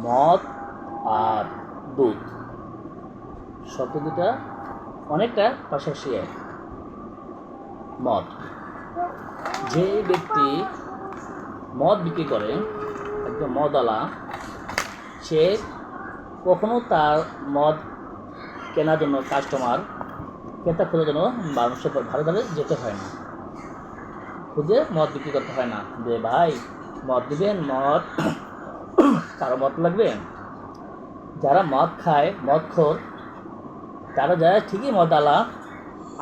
মদ আর দুধ শব্দ দুটা অনেকটা পাশাপাশি এক। মদ, যে ব্যক্তি মদ বিক্রি করে, একদম মদওয়ালা, সে কখনো তার মদ কেনার জন্য ক্রেতা খোঁজার জন্য মানুষের ধারে ধারে যেতে হয় না, খুঁজে মদ বিক্রি করতে হয় না যে ভাই মদ দিবেন, মদ কারো মদ লাগবে। যারা মদ খায়, মদখোর, তারা যায় ঠিকই মদওয়ালা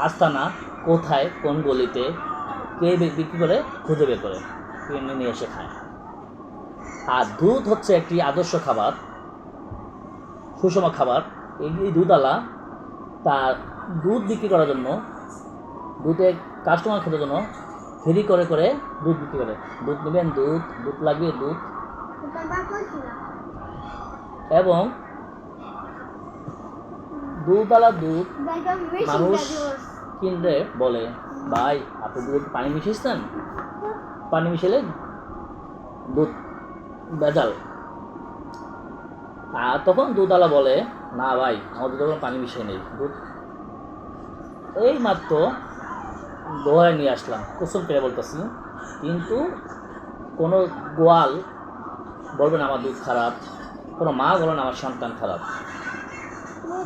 আস্তানা কোথায়, কোন গলিতে কে বিক্রি করে খুঁজে বের করে কিনে নিয়ে এসে খায়। আর দুধ হচ্ছে একটি আদর্শ খাবার, সুষম খাবার। এই দুধওয়ালা তার দুধ বিক্রি করার জন্য, দুধের কাস্টমার খোঁজার জন্য ফ্রি করে করে দুধ বিক্রি করে। দুধ নেবেন, দুধ লাগবে, দুধ। এবং দুধওয়ালা দুধ মানুষ কিনলে বলে ভাই আপনি দুধ পানি মিশিয়েছেন, পানি মিশালে দুধ ভেজাল। আর তখন দুধওয়ালা বলে না ভাই আমার দুধে কোনো পানি মিশিয়ে নেই, দুধ এই মাত্র দোহায় নিয়ে আসলাম, কসম করে বলতেছি। কিন্তু কোনো গোয়াল বলবে না আমার দুধ খারাপ, কোনো মা বলবে না আমার সন্তান খারাপ।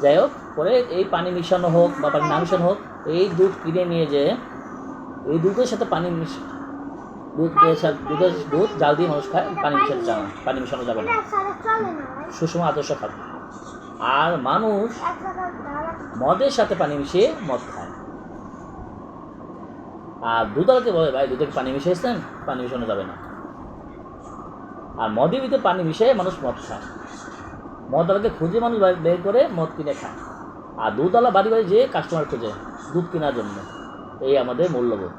যাই হোক, পরে এই পানি মিশানো হোক বা পানি না মিশানো হোক, এই দুধ কিনে নিয়ে যে এই দুধের সাথে দুধ জাল দিয়ে মানুষ খায়, পানি মিশানো যাবে না। সুষম আদর্শ খাবে। আর মানুষ মদের সাথে পানি মিশিয়ে মদ খায়। আর দুধওয়ালাকে বলে ভাই দুধে পানি মিশিয়েছেন, পানি মিশানো যাবে না। আর মদের ভিতরে পানি মিশিয়ে মানুষ মদ খায়। মদওয়ালাকে খুঁজে মানুষ বের করে মদ কিনে খায়। আর দুধওয়ালা বাড়ি বাড়ি যেয়ে কাস্টমার খোঁজে দুধ কেনার জন্য। এই আমাদের মূল্যবোধ।